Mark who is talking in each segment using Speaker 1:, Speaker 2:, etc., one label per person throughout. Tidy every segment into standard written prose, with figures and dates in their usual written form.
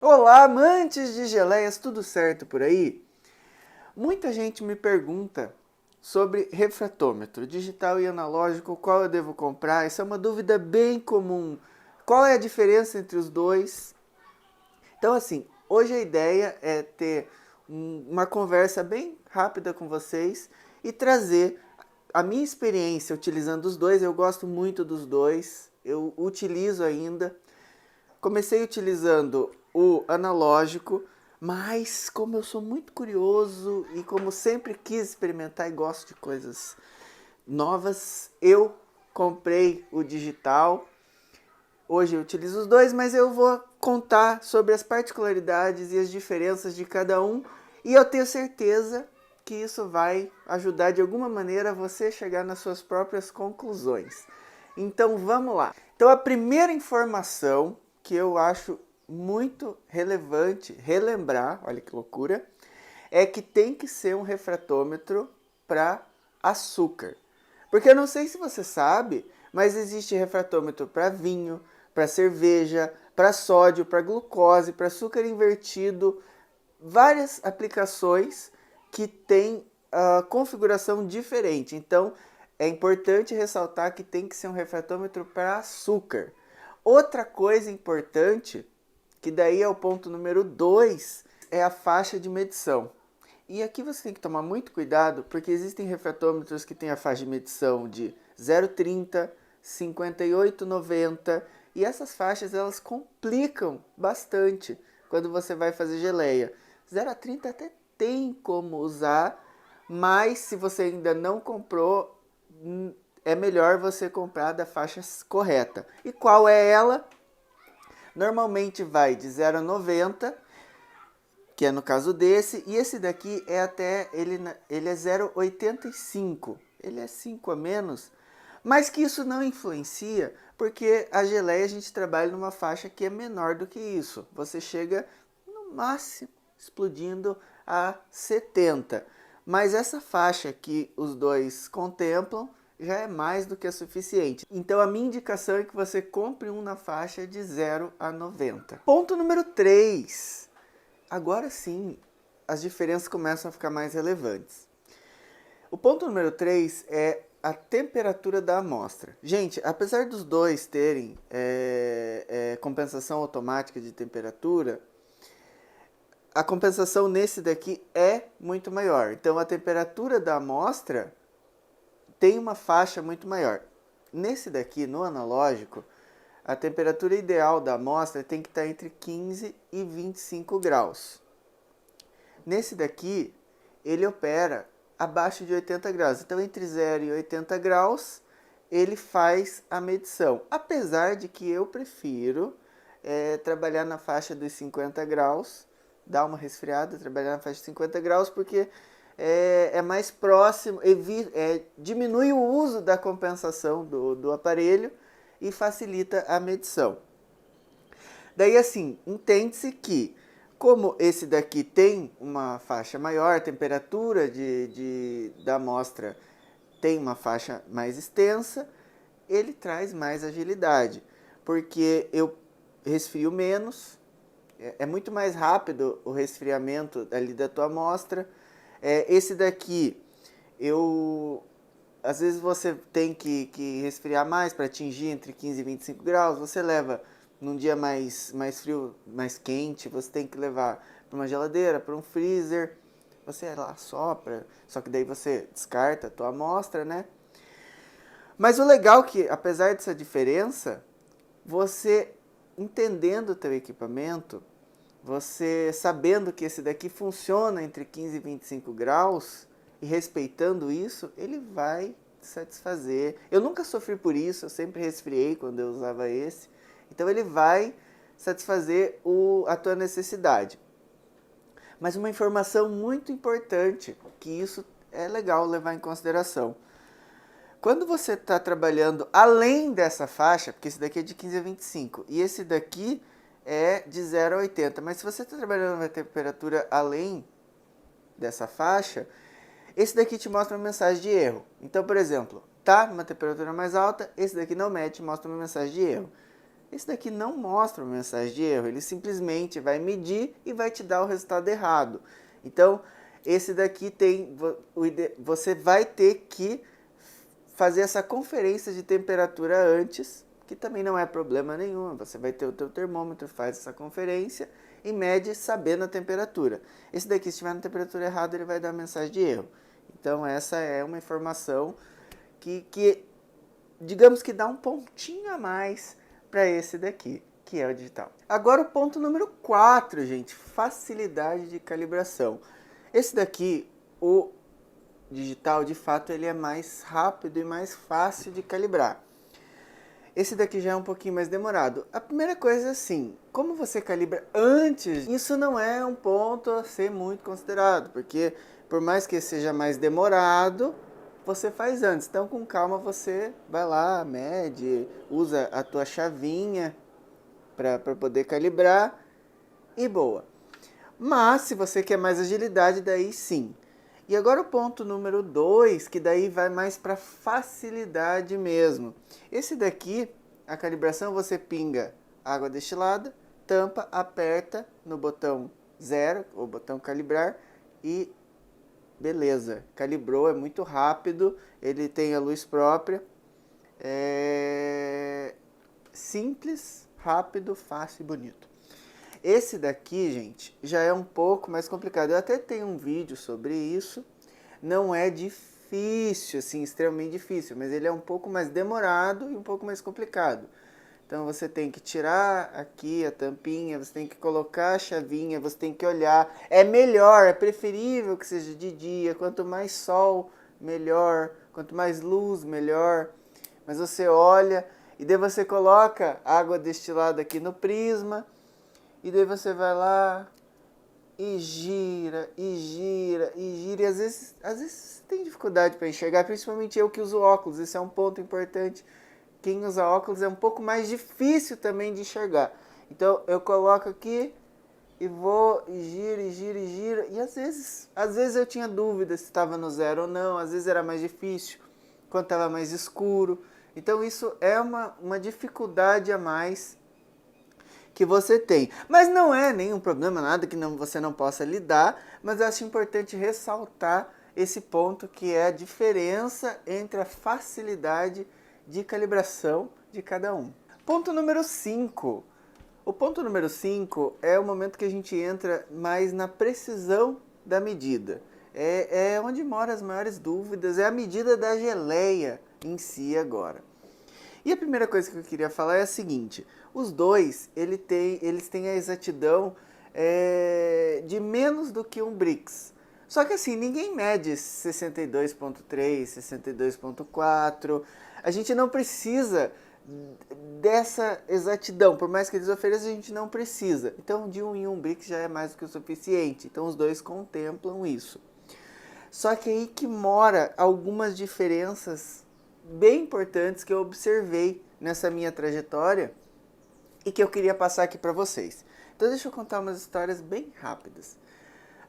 Speaker 1: Olá, amantes de geleias, tudo certo por aí? Muita gente me pergunta sobre refratômetro, digital e analógico, qual eu devo comprar? Essa é uma dúvida bem comum. Qual é a diferença entre os dois? Então, assim, hoje a ideia é ter uma conversa bem rápida com vocês e trazer a minha experiência utilizando os dois. Eu gosto muito dos dois, eu utilizo ainda. Comecei utilizando o analógico, mas como eu sou muito curioso e como sempre quis experimentar e gosto de coisas novas, eu comprei o digital. Hoje eu utilizo os dois, mas eu vou contar sobre as particularidades e as diferenças de cada um, e eu tenho certeza que isso vai ajudar de alguma maneira você a chegar nas suas próprias conclusões. Então vamos lá. Então a primeira informação que eu acho muito relevante relembrar, olha que loucura, é que tem que ser um refratômetro para açúcar. Porque eu não sei se você sabe, mas existe refratômetro para vinho, para cerveja, para sódio, para glucose, para açúcar invertido, várias aplicações que têm configuração diferente. Então, é importante ressaltar que tem que ser um refratômetro para açúcar. Outra coisa importante, que daí é o ponto número 2, é a faixa de medição. E aqui você tem que tomar muito cuidado, porque existem refratômetros que têm a faixa de medição de 0,30, 58,90, e essas faixas elas complicam bastante quando você vai fazer geleia. 0 a 30 até tem como usar, mas se você ainda não comprou, é melhor você comprar da faixa correta. E qual é ela? Normalmente vai de 0 a 90, que é no caso desse, e esse daqui é até, ele é 0,85, ele é 5 a menos, mas que isso não influencia, porque a geleia a gente trabalha numa faixa que é menor do que isso, você chega no máximo explodindo a 70, mas essa faixa que os dois contemplam já é mais do que a suficiente. Então a minha indicação é que você compre um na faixa de 0 a 90. Ponto número 3. Agora sim, as diferenças começam a ficar mais relevantes. O ponto número 3 é a temperatura da amostra. Gente, apesar dos dois terem compensação automática de temperatura, a compensação nesse daqui é muito maior. Então a temperatura da amostra tem uma faixa muito maior. Nesse daqui, no analógico, a temperatura ideal da amostra tem que estar entre 15 e 25 graus. Nesse daqui, ele opera abaixo de 80 graus. Então, entre 0 e 80 graus, ele faz a medição. Apesar de que eu prefiro trabalhar na faixa dos 50 graus, dar uma resfriada, trabalhar na faixa de 50 graus, porque é mais próximo, diminui o uso da compensação do aparelho e facilita a medição. Daí assim, entende-se que, como esse daqui tem uma faixa maior, a temperatura da amostra tem uma faixa mais extensa, ele traz mais agilidade, porque eu resfrio menos, é muito mais rápido o resfriamento ali da tua amostra. Esse daqui, às vezes você tem que resfriar mais para atingir entre 15 e 25 graus, você leva num dia mais frio, mais quente, você tem que levar para uma geladeira, para um freezer, você lá sopra, só que daí você descarta a tua amostra, né? Mas o legal é que, apesar dessa diferença, você entendendo o teu equipamento, você sabendo que esse daqui funciona entre 15 e 25 graus e respeitando isso, ele vai te satisfazer. Eu nunca sofri por isso, eu sempre resfriei quando eu usava esse. Então ele vai satisfazer a tua necessidade. Mas uma informação muito importante, que isso é legal levar em consideração. Quando você está trabalhando além dessa faixa, porque esse daqui é de 15 a 25 e esse daqui é de 0 a 80, mas se você está trabalhando na temperatura além dessa faixa, esse daqui te mostra uma mensagem de erro. Então, por exemplo, tá numa temperatura mais alta, esse daqui não mete, mostra uma mensagem de erro. Esse daqui não mostra uma mensagem de erro, ele simplesmente vai medir e vai te dar o resultado errado. Então, esse daqui você vai ter que fazer essa conferência de temperatura antes, que também não é problema nenhum. Você vai ter o teu termômetro, faz essa conferência e mede sabendo a temperatura. Esse daqui, se estiver na temperatura errada, ele vai dar mensagem de erro. Então, essa é uma informação que digamos que dá um pontinho a mais para esse daqui, que é o digital. Agora o ponto número 4, gente, facilidade de calibração. Esse daqui, o digital, de fato, ele é mais rápido e mais fácil de calibrar. Esse daqui já é um pouquinho mais demorado. A primeira coisa é assim, como você calibra antes, isso não é um ponto a ser muito considerado, porque por mais que seja mais demorado, você faz antes. Então, com calma, você vai lá, mede, usa a tua chavinha para poder calibrar e boa. Mas, se você quer mais agilidade, daí sim. E agora o ponto número 2, que daí vai mais para facilidade mesmo. Esse daqui, a calibração, você pinga água destilada, tampa, aperta no botão 0, ou botão calibrar, e beleza, calibrou, é muito rápido, ele tem a luz própria, é simples, rápido, fácil e bonito. Esse daqui, gente, já é um pouco mais complicado. Eu até tenho um vídeo sobre isso. Não é difícil, assim, extremamente difícil, mas ele é um pouco mais demorado e um pouco mais complicado. Então você tem que tirar aqui a tampinha, você tem que colocar a chavinha, você tem que olhar. É melhor, é preferível que seja de dia. Quanto mais sol, melhor. Quanto mais luz, melhor. Mas você olha e daí você coloca água destilada aqui no prisma. E daí você vai lá e gira, e gira, e gira. E às vezes você tem dificuldade para enxergar, principalmente eu que uso óculos. Esse é um ponto importante. Quem usa óculos é um pouco mais difícil também de enxergar. Então eu coloco aqui e vou, e gira, e gira, e gira. E às vezes eu tinha dúvida se estava no 0 ou não. Às vezes era mais difícil, quando estava mais escuro. Então isso é uma dificuldade a mais que você tem. Mas não é nenhum problema, nada que você não possa lidar, mas eu acho importante ressaltar esse ponto que é a diferença entre a facilidade de calibração de cada um. Ponto número 5. O ponto número 5 é o momento que a gente entra mais na precisão da medida. É onde moram as maiores dúvidas, é a medida da geleia em si agora. E a primeira coisa que eu queria falar é a seguinte: os dois eles têm a exatidão de menos do que um Brix. Só que assim, ninguém mede 62.3, 62.4. A gente não precisa dessa exatidão. Por mais que eles ofereçam, a gente não precisa. Então, de 1 em 1 Brix já é mais do que o suficiente. Então, os dois contemplam isso. Só que aí que mora algumas diferenças bem importantes que eu observei nessa minha trajetória e que eu queria passar aqui para vocês. Então deixa eu contar umas histórias bem rápidas.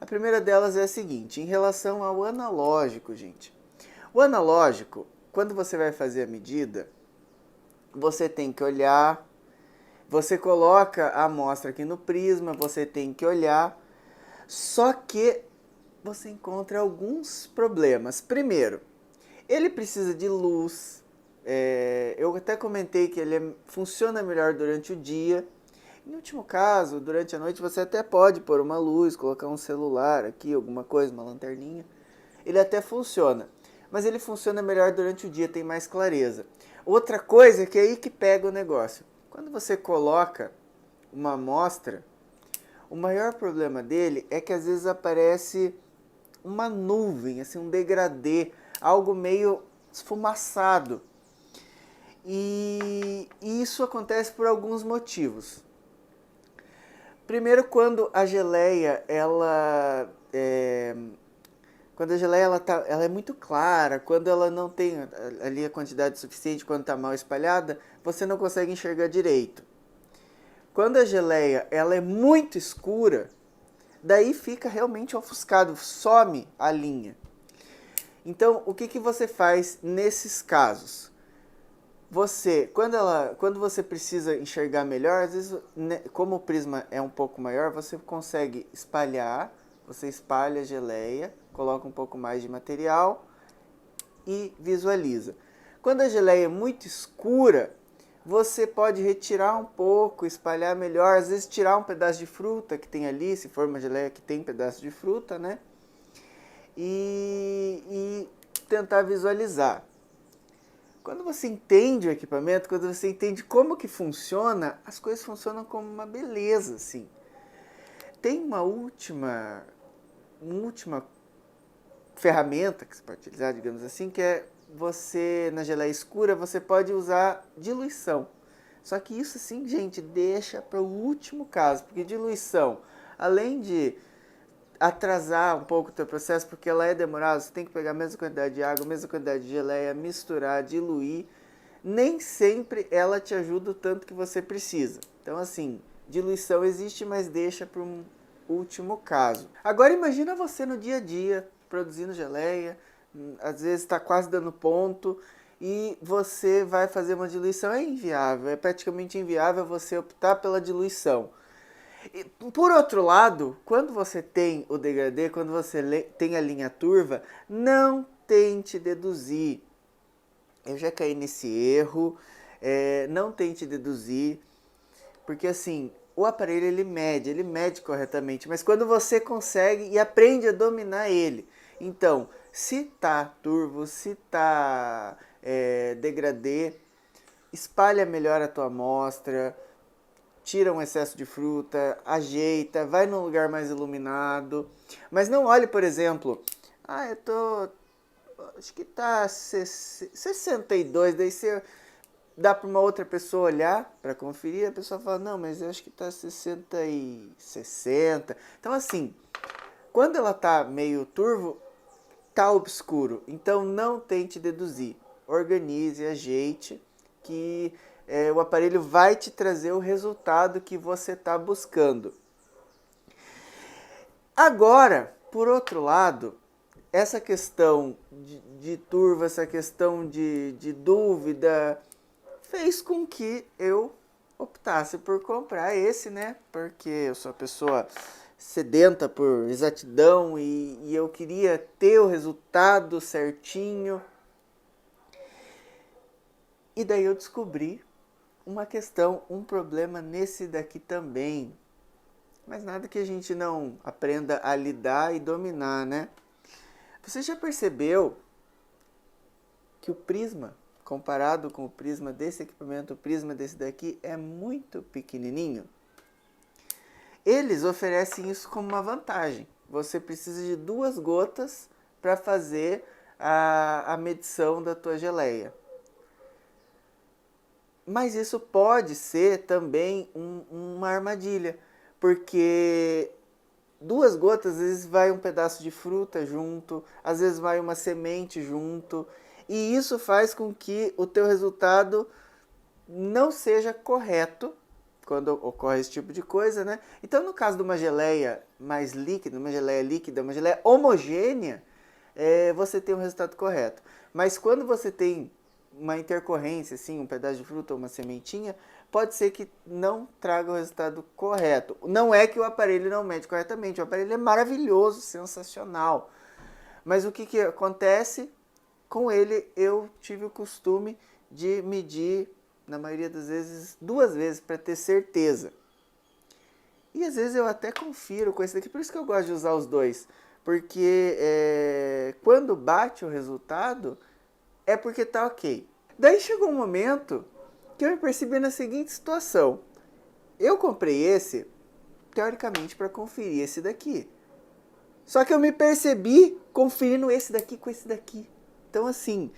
Speaker 1: A primeira delas é a seguinte, em relação ao analógico, gente. O analógico, quando você vai fazer a medida, você tem que olhar, você coloca a amostra aqui no prisma, você tem que olhar, só que você encontra alguns problemas. Primeiro, ele precisa de luz. Eu até comentei que ele funciona melhor durante o dia. Em último caso, durante a noite, você até pode pôr uma luz, colocar um celular aqui, alguma coisa, uma lanterninha. Ele até funciona, mas ele funciona melhor durante o dia, tem mais clareza. Outra coisa que é aí que pega o negócio. Quando você coloca uma amostra, o maior problema dele é que às vezes aparece uma nuvem, assim, um degradê, algo meio esfumaçado. E isso acontece por alguns motivos. Primeiro, quando a geleia ela é muito clara, quando ela não tem ali a quantidade suficiente, quando está mal espalhada, você não consegue enxergar direito. Quando a geleia ela é muito escura, daí fica realmente ofuscado, some a linha. Então, o que você faz nesses casos? quando você precisa enxergar melhor, às vezes, né, como o prisma é um pouco maior, você consegue espalhar, você espalha a geleia, coloca um pouco mais de material e visualiza. Quando a geleia é muito escura, você pode retirar um pouco, espalhar melhor, às vezes tirar um pedaço de fruta que tem ali, se for uma geleia que tem pedaço de fruta, né? E tentar visualizar. Quando você entende o equipamento, quando você entende como que funciona, as coisas funcionam como uma beleza, assim. Tem uma última ferramenta que você pode utilizar, digamos assim, que é você, na geleia escura, você pode usar diluição. Só que isso, assim, gente, deixa para o último caso, porque diluição, além de atrasar um pouco o teu processo, porque ela é demorada, você tem que pegar a mesma quantidade de água, a mesma quantidade de geleia, misturar, diluir, nem sempre ela te ajuda o tanto que você precisa. Então, assim, diluição existe, mas deixa para um último caso. Agora imagina você no dia a dia, produzindo geleia, às vezes está quase dando ponto, e você vai fazer uma diluição. É inviável, é praticamente inviável você optar pela diluição. E, por outro lado, quando você tem o degradê, quando você tem a linha turva, não tente deduzir. Eu já caí nesse erro, não tente deduzir, porque assim, o aparelho ele mede corretamente, mas quando você consegue e aprende a dominar ele. Então, se tá turvo, se tá degradê, espalha melhor a tua amostra, tira um excesso de fruta, ajeita, vai num lugar mais iluminado. Mas não olhe, por exemplo, acho que tá 62, daí você dá para uma outra pessoa olhar para conferir, a pessoa fala, não, mas eu acho que tá 60 e 60. Então assim, quando ela tá meio turvo, tá obscuro. Então não tente deduzir. Organize, ajeite, que o aparelho vai te trazer o resultado que você está buscando. Agora, por outro lado, essa questão de turva, essa questão de dúvida, fez com que eu optasse por comprar esse, né? Porque eu sou uma pessoa sedenta por exatidão e eu queria ter o resultado certinho. E daí eu descobri uma questão, um problema nesse daqui também. Mas nada que a gente não aprenda a lidar e dominar, né? Você já percebeu que o prisma, comparado com o prisma desse equipamento, o prisma desse daqui é muito pequenininho? Eles oferecem isso como uma vantagem. Você precisa de 2 gotas para fazer a medição da tua geleia. Mas isso pode ser também uma armadilha, porque 2 gotas, às vezes vai um pedaço de fruta junto, às vezes vai uma semente junto, e isso faz com que o teu resultado não seja correto quando ocorre esse tipo de coisa, né? Então, no caso de uma geleia mais líquida, uma geleia homogênea, você tem um resultado correto. Mas quando você tem uma intercorrência, assim, um pedaço de fruta ou uma sementinha, pode ser que não traga o resultado correto. Não é que o aparelho não mede corretamente, o aparelho é maravilhoso, sensacional. Mas o que acontece? Com ele eu tive o costume de medir, na maioria das vezes, 2 vezes para ter certeza. E às vezes eu até confiro com esse daqui, por isso que eu gosto de usar os dois. Porque quando bate o resultado, é porque tá ok. Daí chegou um momento que eu me percebi na seguinte situação. Eu comprei esse, teoricamente, para conferir esse daqui. Só que eu me percebi conferindo esse daqui com esse daqui. Então, assim,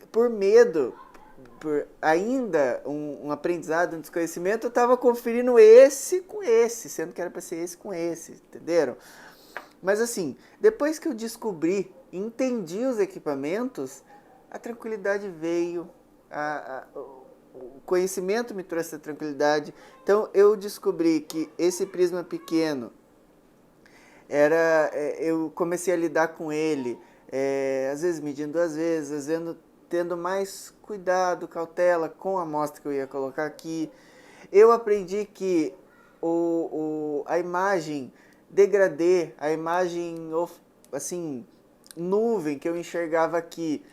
Speaker 1: por medo, por ainda um aprendizado, um desconhecimento, eu estava conferindo esse com esse, sendo que era para ser esse com esse, entenderam? Mas assim, depois que eu descobri, entendi os equipamentos, a tranquilidade veio, o conhecimento me trouxe a tranquilidade. Então eu descobri que esse prisma pequeno, eu comecei a lidar com ele, às vezes medindo 2 vezes, tendo mais cuidado, cautela com a amostra que eu ia colocar aqui. Eu aprendi que a imagem degradê, a imagem assim, nuvem que eu enxergava aqui,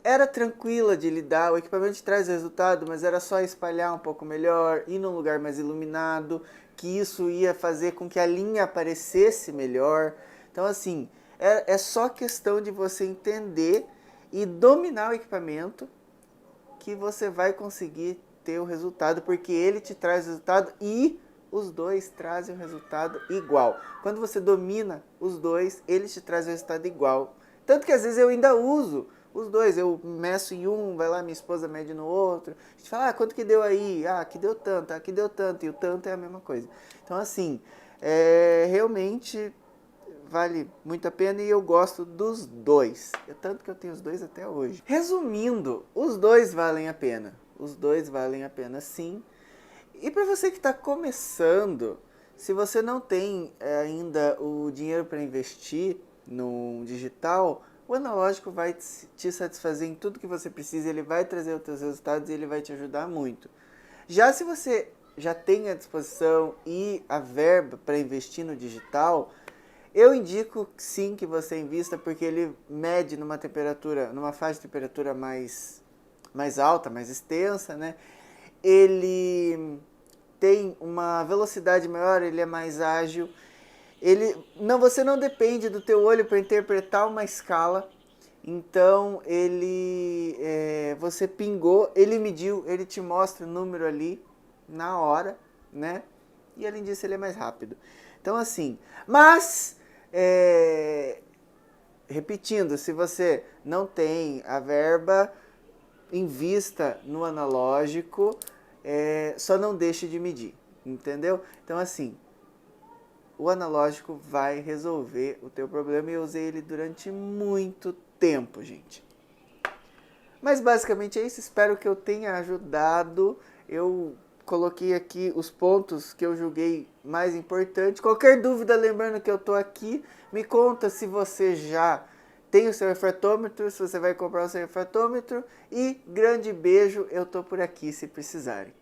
Speaker 1: era tranquila de lidar, o equipamento traz resultado, mas era só espalhar um pouco melhor, ir num lugar mais iluminado, que isso ia fazer com que a linha aparecesse melhor. Então assim, é só questão de você entender e dominar o equipamento que você vai conseguir ter o resultado, porque ele te traz resultado e os dois trazem o resultado igual. Quando você domina os dois, eles te trazem o resultado igual. Tanto que às vezes eu ainda uso os dois, eu meço em um, vai lá, minha esposa mede no outro. A gente fala, quanto que deu aí? Aqui deu tanto, aqui deu tanto, e o tanto é a mesma coisa. Então assim, realmente vale muito a pena e eu gosto dos dois. Tanto que eu tenho os dois até hoje. Resumindo, os dois valem a pena. Os dois valem a pena sim. E para você que está começando, se você não tem ainda o dinheiro para investir no digital, o analógico vai te satisfazer em tudo que você precisa, ele vai trazer os seus resultados e ele vai te ajudar muito. Já se você já tem a disposição e a verba para investir no digital, eu indico sim que você invista, porque ele mede numa temperatura, numa faixa de temperatura mais alta, mais extensa, né? Ele tem uma velocidade maior, ele é mais ágil. Você não depende do teu olho para interpretar uma escala. Então você pingou, ele mediu, ele te mostra o número ali na hora, né? E além disso ele é mais rápido. Então assim, mas repetindo, se você não tem a verba, invista no analógico, só não deixe de medir, entendeu? Então assim, o analógico vai resolver o teu problema e eu usei ele durante muito tempo, gente. Mas basicamente é isso, espero que eu tenha ajudado. Eu coloquei aqui os pontos que eu julguei mais importantes. Qualquer dúvida, lembrando que eu tô aqui, me conta se você já tem o seu refratômetro, se você vai comprar o seu refratômetro. E grande beijo, eu tô por aqui se precisarem.